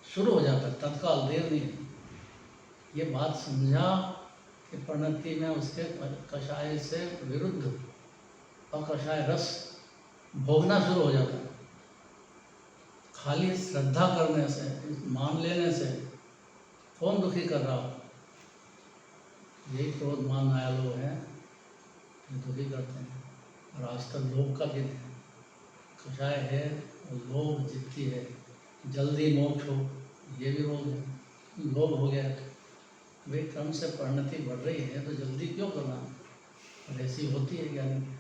शुरू हो जाता है तत्काल, देर नहीं है। ये बात समझा कि परिणति में उसके कषाय से विरुद्ध और कषाय रस भोगना शुरू हो जाता है। खाली श्रद्धा करने से, मान लेने से कौन दुखी कर रहा हो? यही क्रोध मान माया लोग हैं, दुखी करते हैं। और आज तक लोभ का दिन है, कषाय है और लोभ जितती है, जल्दी मोक्ष हो, ये भी रोग है। लोभ हो गया भाई, क्रम से परिणति बढ़ रही है तो जल्दी क्यों करना? और ऐसी होती है ज्ञानी की,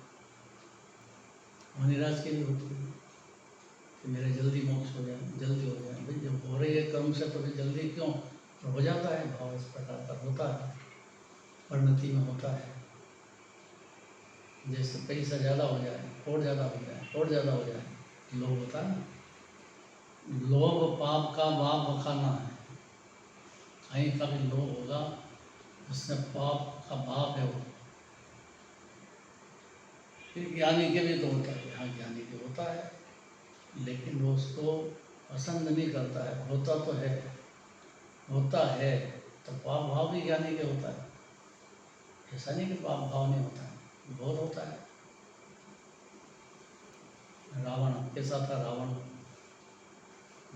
मुनिराज की भी होती है कि मेरे जल्दी मोक्ष हो जाए, जल्दी हो जाए। भाई जब हो रही है क्रम से तो फिर जल्दी क्यों? तो हो जाता है भाव, इस प्रकार का होता है, परिणति में होता है। जैसे पैसा ज़्यादा हो जाए और ज़्यादा हो जाए और ज़्यादा हो जाए, लोभ होता है ना। लोभ पाप का बाप बखाना है। कहीं का भी लोभ होगा उसमें पाप का बाप है वो। फिर ज्ञानी के भी तो होता है, हाँ ज्ञानी के होता है, लेकिन वो उसको पसंद नहीं करता है। होता तो है, होता है तो पाप भाव भी ज्ञानी के होता है। ऐसा नहीं कि पाप भाव नहीं होता है, बहुत होता है। रावण कैसा था? रावण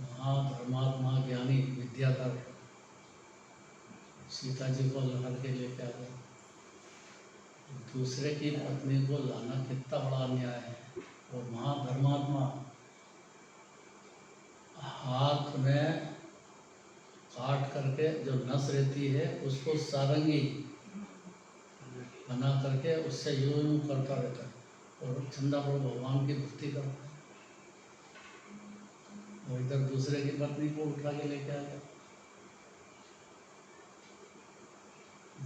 महाधर्मात्मा ज्ञानी विद्याधर, सीता जी को लहर के लेके आ गया। दूसरे की पत्नी को लाना कितना बड़ा अन्याय है। और महाधर्मात्मा हाथ में काट करके जो नस रहती है उसको सारंगी बना करके उससे यूं करता रहता है और चंदा प्रभु भगवान की भक्ति करता है और इधर दूसरे की पत्नी को उठा के लेके आ गया।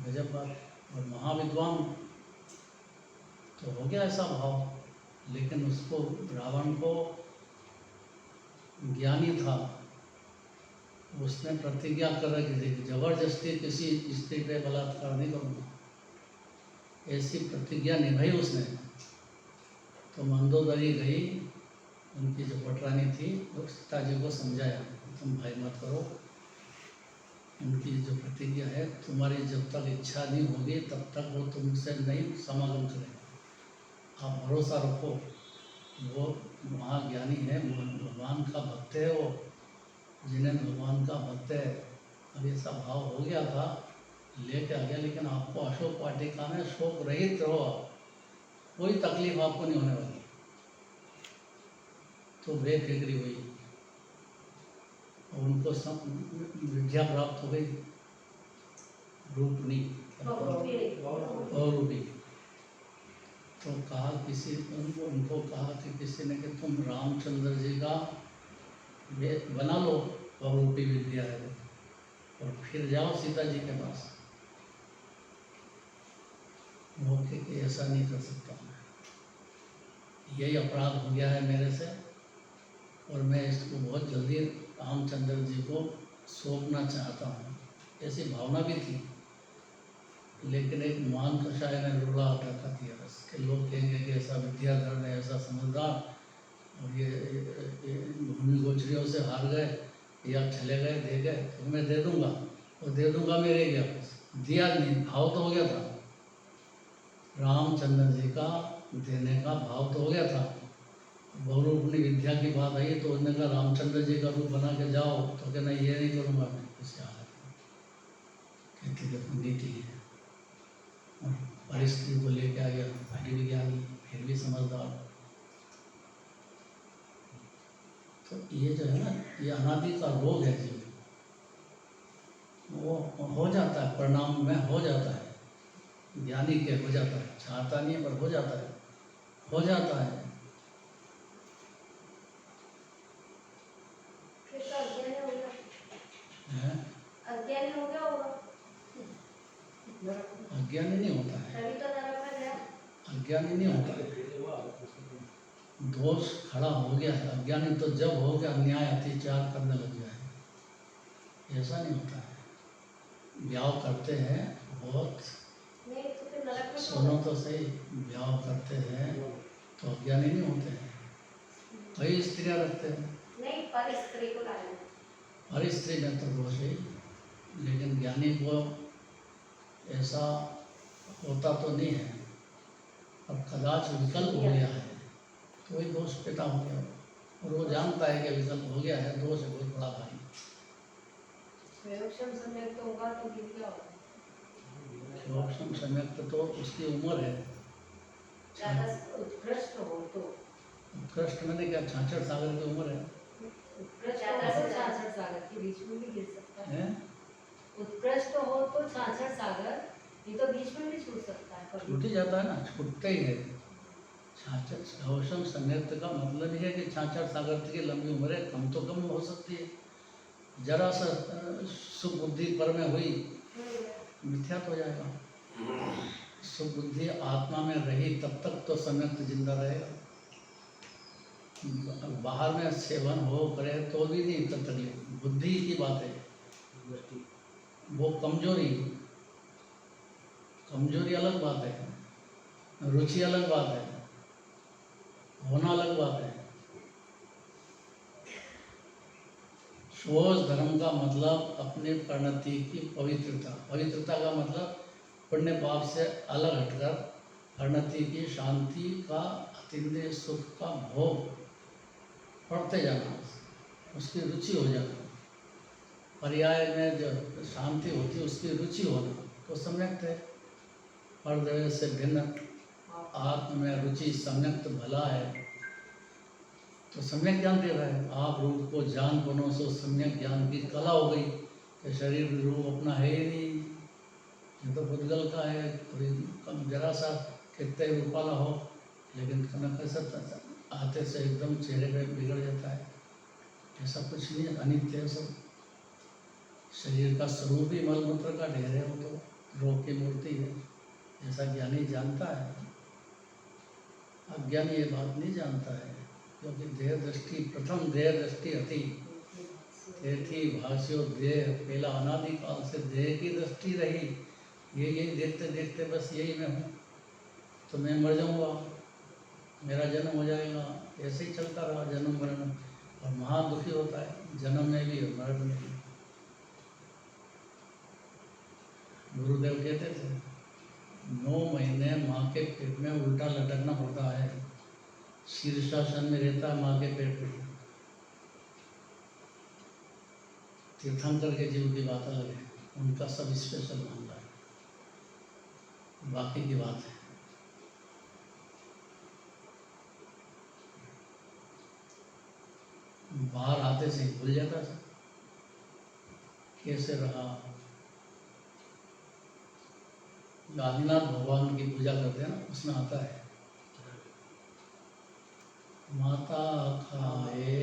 गजब बात। और महाविद्वान तो हो गया ऐसा भाव, लेकिन उसको रावण को ज्ञानी था, उसने प्रतिज्ञा कर रखी थी कि जबरदस्ती किसी स्त्री पे बलात्कार नहीं करूँगा। ऐसी प्रतिज्ञा निभाई उसने। तो मंदोदरी गई, उनकी जो पटरानी थी, वो सीता जी को समझाया तुम भय मत करो, उनकी जो प्रतिज्ञा है तुम्हारी जब तक इच्छा नहीं होगी तब तक वो तुमसे नहीं समागम करेगा। आप भरोसा रखो, वो महाज्ञानी है, भगवान का भक्त है, वो जिन्हें भगवान का भक्त है। अब ऐसा भाव हो गया था, लेके आ गया। लेकिन आपको अशोक वाटिका में शोक रहित रहो, कोई तकलीफ आपको नहीं होने वाली। तो बेफिक्री हुई और उनको सब विद्या प्राप्त हो गई, रूपनी और रूपी। तो कहा किसी उनको कहा कि किसी ने कि तुम रामचंद्र जी का बना लो, बहुरूपी विद्या है वो, और फिर जाओ सीता जी के पास। वो कि ऐसा नहीं कर सकता, यही अपराध हो गया है मेरे से और मैं इसको बहुत जल्दी रामचंद्र जी को सौंपना चाहता हूँ। ऐसी भावना भी थी, लेकिन एक मान कषाय ने रुला अटका दिया बस कि लोग कहेंगे कि ऐसा विद्याधर है, ऐसा समझदार, और ये भूमि गोचरियों से हार गए, या चले गए, दे गए तो मैं दे दूंगा, और दे दूंगा मेरे गया, बस दिया नहीं, भाव तो हो गया था रामचंद्र जी का देने का भाव तो हो गया था। बहुरूपनी विद्या की बात आई तो उन्होंने कहा रामचंद्र जी का रूप बना के जाओ, तो कहना ये नहीं करूँगा मैं किसी हालत में, कहती देखो नीति है। और परिस्थिति को लेके आ गया, फिर भी ज्ञानी, फिर भी समझदार। तो ये जो है ना, ये अनादि का रोग है जीव, वो हो जाता है, परिणाम में हो जाता है, ज्ञानी के हो जाता है, चाहता नहीं है पर हो जाता है, हो जाता है। हैं? अज्ञानी नहीं होता है, अज्ञानी नहीं होता है। दोष खड़ा हो गया है, अज्ञानी तो जब हो गया अन्याय अत्याचार करने लग गया है, ऐसा नहीं होता है। ब्याह करते हैं बहुत, सुनो तो सही, ब्याह करते हैं तो अज्ञानी नहीं होते हैं, कई स्त्रियां रखते हैं, हर स्त्री में तो दोष है, लेकिन ज्ञानी को ऐसा होता तो नहीं है। अब कदाच विकल्प हो गया है तो वही दोष पैदा हो गया, और वो जानता है कि विकल्प हो गया है, दोष है बहुत बड़ा भारी। क्षोभम सम्यक तो उसकी उम्र है, उत्कृष्ट हो तो, उत्कृष्ट मैंने क्या 66 साल की उम्र है, उत्कृष्ट हो 66 सागर के बीच में भी गिर सकता है। हैं? उत्कृष्ट हो तो 66 सागर, ये तो बीच में भी छूट सकता है कभी। छूट ही जाता है ना, छूटता ही है। 66 क्षोभम सम्यक का मतलब ही है कि 66 सागर की लंबी उम्र है, कम तो कम हो सकती है। जरा सा सुबुद्धि पर में हुई मिथ्या तो हो जाएगा। सुबुद्धि आत्मा में रही तब तक तो सम्यक जिंदा रहेगा, बाहर में सेवन हो करे तो भी नहीं तब तकलीफ, बुद्धि की बात है वो। कमजोरी, कमजोरी अलग बात है, रुचि अलग बात है, होना अलग बात है। शोष धर्म का मतलब अपनी परिणति की पवित्रता, पवित्रता का मतलब पुण्य पाप से अलग हटकर परिणति की शांति का, अतीन्द्रिय सुख का भोग पढ़ते जाना, उसकी रुचि हो जाना, पर्याय में जो शांति होती है उसकी रुचि होना, तो सम्यक है। परद्रव्य से भिन्न आत्म में रुचि सम्यक भला है, तो सम्यक ज्ञान दे रहा है। आप रूप को जान बनो सो सम्यक ज्ञान की कला हो गई कि शरीर रूप अपना है ही नहीं, ये तो पुद्गल का है, कोई कम जरा सा कितने रूपाला हो लेकिन कनक सब आते से एकदम चेहरे पे बिगड़ जाता है। ऐसा कुछ नहीं है, अनित्य है सब। शरीर का स्वरूप ही मलमूत्र का ढेर है, वो तो रोग की मूर्ति है, ऐसा ज्ञानी जानता है। अज्ञानी ये बात नहीं जानता है, क्योंकि देह दृष्टि प्रथम देह दृष्टि अति थी भाष्यो देह, पहला अनादिकाल से देह की दृष्टि रही। यही देखते देखते बस यही मैं हूँ, तो मैं मर जाऊँगा, मेरा जन्म हो जाएगा, ऐसे ही चलता रहा जन्म मरण, और महा दुखी होता है जन्म में भी और मरण में भी। गुरुदेव कहते थे 9 महीने माँ के पेट में उल्टा लटकना पड़ता है, शीर्षासन में रहता है माँ के पेट में। तीर्थंकर के जीव की बात अलग है, उनका सब स्पेशल मामला है, बाकी की बात है। बाहर आते से ही भूल जाता था कैसे रहा। आदिनाथ भगवान की पूजा करते हैं ना, उसमें आता है माता खाए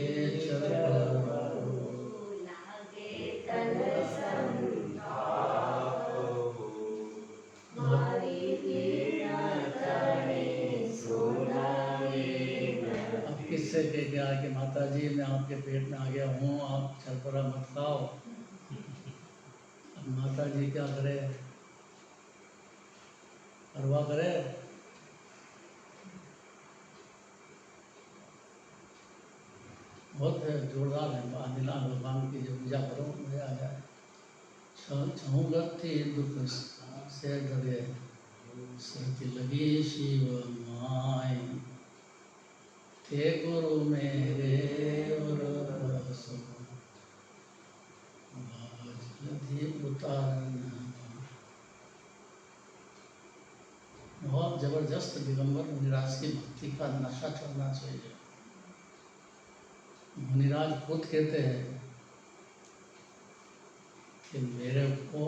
अब किससे कह गया कि माता जी मैं आपके पेट में आ गया हूँ, आप छरपरा मत खाओ। अब माता जी क्या करे, परवाह करे? बहुत जोरदार है आदिनाथ भगवान की जो पूजा करो मजा आ जाए। छूगति दुख से डरे सच लगी शिव माई, थे गुरु मेरे और बसो बाज उतारन। बहुत जबरदस्त दिगंबर मुनिराज की भक्ति का नशा चढ़ना चाहिए। मुनिराज खुद कहते हैं कि मेरे को,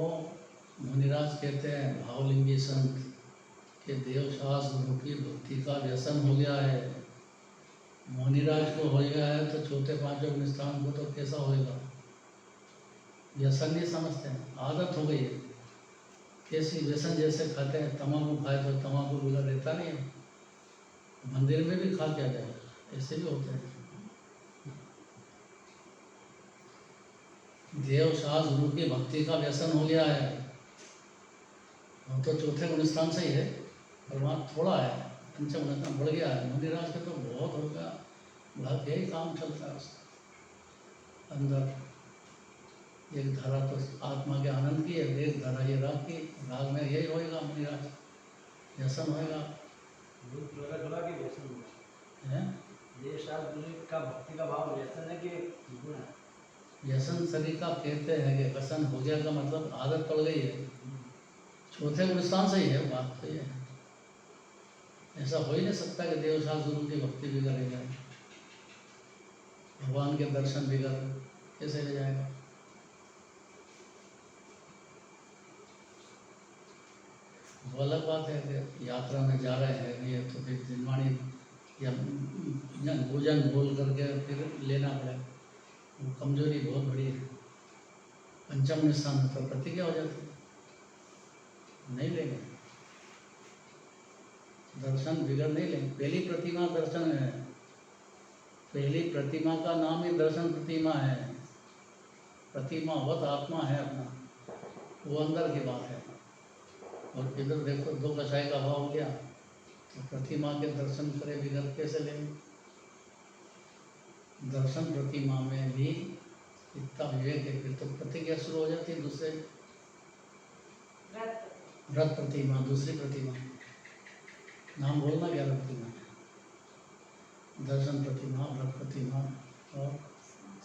मुनिराज कहते हैं भावलिंगी संत के देवशास गुरु की भक्ति का व्यसन हो गया है। मुनिराज को हो गया है तो चौथे पांचवें निष्ठान को तो कैसा होएगा। व्यसन नहीं समझते हैं, आदत हो गई है। कैसी व्यसन जैसे खाते हैं, तम्बाकू खाए तो तम्बाकू बिगड़ रहता नहीं है, मंदिर में भी खा के आ जाए, ऐसे भी होते हैं। देवशास गुरु की भक्ति का व्यसन हो गया है, वो तो चौथे अनुष्ठान से ही है, और वहाँ थोड़ा है, पंचम अनुष्ठान बढ़ गया है। मुनिराज का तो बहुत हो गया, घर यही काम चलता है उसका। अंदर एक धारा तो आत्मा के आनंद की है, एक धारा ये राग की, राग में यही होएगा मुनिराज, व्यसन होएगा। है का भक्ति का भाव व्यसन है कि गुण है? व्यसन शरीर का कहते हैं कि व्यसन हो गया का मतलब आदत पड़ गई है, चौथे अनुष्ठान से ही है, बात तो ये है। ऐसा हो ही नहीं सकता कि देवशास गुरु की भक्ति बिगड़ जाए, भगवान के दर्शन बिगड़ कैसे ले जाएगा। वो अलग बात है कि यात्रा में जा रहे हैं, नहीं तो फिर जिनवाणी या भोजन बोल करके फिर लेना पड़े, वो कमजोरी बहुत बड़ी है। पंचम निष्ठान में तो प्रतिज्ञा हो जाती है, नहीं लेंगे, दर्शन बिगड़ नहीं लेंगे। पहली प्रतिमा दर्शन है, पहली प्रतिमा का नाम ही दर्शन प्रतिमा है। प्रतिमा वत आत्मा है अपना, वो अंदर की बात है। और इधर देखो दो कषाय का भाव हो गया, तो प्रतिमा के दर्शन करे बिगड़ कैसे लेंगे। दर्शन प्रतिमा में भी इतना विवेक है, फिर तो प्रतिज्ञा शुरू हो जाती है। दूसरे व्रत प्रतिमा, दूसरी प्रतिमा, नाम बोलना 11 प्रतिमा है, दर्शन प्रतिमा, व्रत प्रतिमा और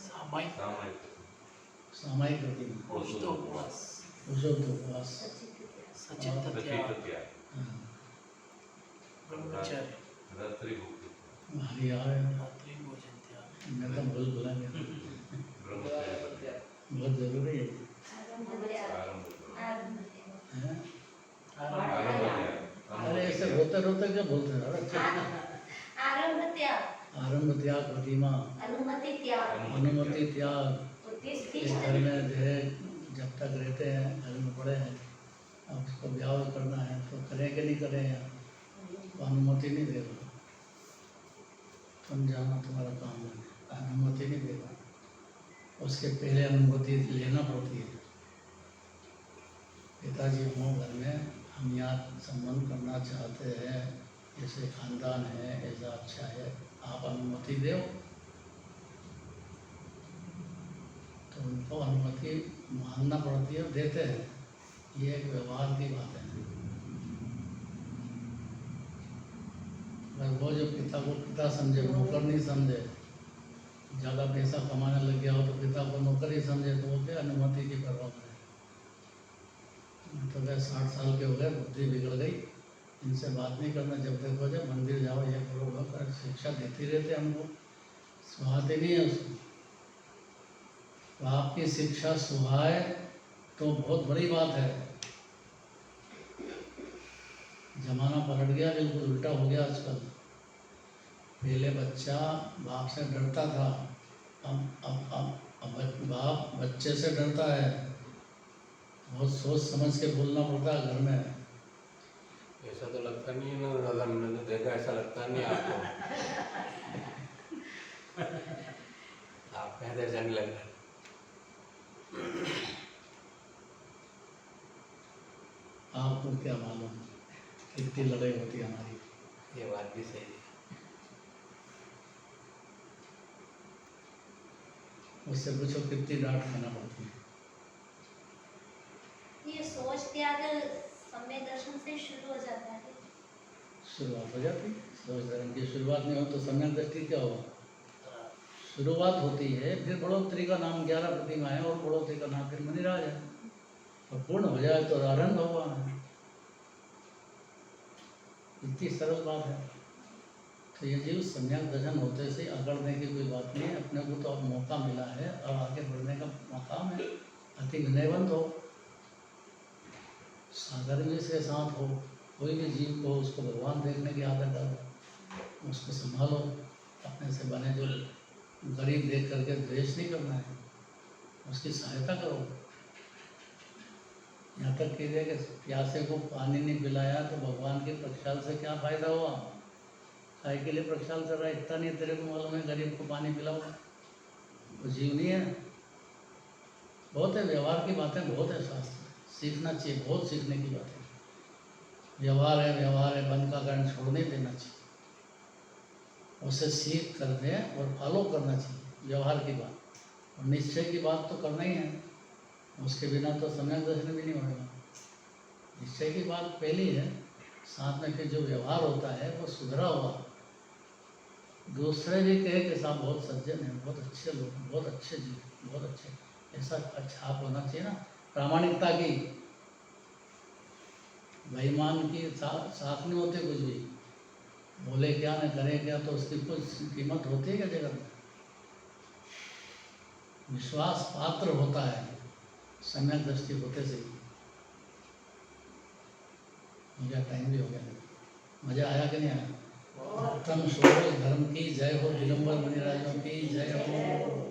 सामायिक प्रतिमा, उपवास, भारी आ रहे हैं, मैं तो भूल गया, बहुत जरूरी है। रोते रोते क्या बोलते हैं अरे अच्छा आरंभ त्याग, आरंभ त्याग प्रतिमा अनुमति त्याग, अनुमति त्याग। उद्देश्य इस घर में जो है जब तक रहते हैं घर में पड़े हैं, अब उसको ब्याह करना है तो करें कि नहीं करें, तो अनुमति नहीं देगा, तुम जाना तुम्हारा काम है, अनुमति नहीं देगा। उसके पहले अनुमति लेना पड़ती है। पिताजी हों घर में, हम यहाँ संबंध करना चाहते हैं, जैसे खानदान है, ऐसा अच्छा है, आप अनुमति दो, तो उनको अनुमति मानना पड़ती है, देते हैं। ये एक व्यवहार की बात है। अगर वो जो पिता को पिता समझे, नौकर नहीं समझे, ज़्यादा पैसा कमाने लग गया हो तो पिता को नौकर ही समझे, तो वो क्या अनुमति की परवाह करे। तो वह 60 साल के हो गए, बुद्धि बिगड़ गई, इनसे बात नहीं करना, जब देखो जब मंदिर जाओ ये करो वो करो, शिक्षा देती रहते हमको, सुहाते नहीं है उसको। तो आपकी शिक्षा सुहाए तो बहुत बड़ी बात है। जमाना पलट गया, बिल्कुल उल्टा हो गया आजकल। पहले बच्चा बाप से डरता था, अब बाप बच्चे से डरता है। बहुत सोच समझ के बोलना पड़ता है घर में। ऐसा तो लगता नहीं है ना, अगर मैंने देखा ऐसा लगता नहीं आपको। आप कहते ऐसा नहीं लग रहा। आपको क्या मालूम कितनी लड़ाई होती है हमारी। ये बात भी सही है। उससे पूछो कितनी डांट खाना पड़ती है। ये सोच त्याग सम्यक दर्शन से शुरू हो जाता है। शुरुआत हो जाती है, सोच धर्म की शुरुआत नहीं हो तो सम्यक दृष्टि क्या होगा। शुरुआत होती है, फिर बढ़ोतरी का नाम 11 प्रतिमा है, और बढ़ोतरी का नाम फिर मणिराज है, और पूर्ण हो जाए तो आरंभ भगवान है। इतनी सरल बात है। तो ये जीव सम्यक दर्शन होते से अकड़ने की कोई बात नहीं है। अपने को तो अब मौका मिला है, अब आगे बढ़ने का मकाम है। अति विनयवंत हो, साधर्म्य से साथ हो, कोई भी जीव को उसको भगवान देखने की आदत डालो, उसको संभालो, अपने से बने जो गरीब देख करके द्वेष नहीं करना है, उसकी सहायता करो। यहाँ तक कीजिए कि प्यासे को पानी नहीं पिलाया तो भगवान के प्रक्षाल से क्या फायदा हुआ। खाए के लिए प्रक्षाल कर रहा है, इतना नहीं तेरे को मालूम है गरीब को पानी पिलाओ, वो जीव नहीं है। बहुत है, व्यवहार की बातें बहुत है, शास्त्र सीखना चाहिए, बहुत सीखने की बात है। व्यवहार है, व्यवहार है, बंद का कारण छोड़ नहीं देना चाहिए, उसे सीख कर दे और फॉलो करना चाहिए व्यवहार की बात। और निश्चय की बात तो करना ही है, उसके बिना तो सम्यक दर्शन भी नहीं होगा। निश्चय की बात पहली है, साथ में फिर जो व्यवहार होता है वो सुधरा हुआ, दूसरे भी कहे कि साहब बहुत सज्जन है, बहुत अच्छे लोग, बहुत अच्छे जीव, बहुत अच्छे, ऐसा छाप होना चाहिए ना, प्रामाणिकता की। बेईमान की साथ नहीं होते कुछ भी, बोले क्या न करे क्या, तो उसकी कुछ कीमत होती है क्या जगत में। विश्वास पात्र होता है सम्यक दृष्टि होते से। मुझे टाइम भी हो गया, मजा आया कि नहीं आया। उत्तम शोभल धर्म की जय हो, दिगंबर मुनिराजों की जय हो।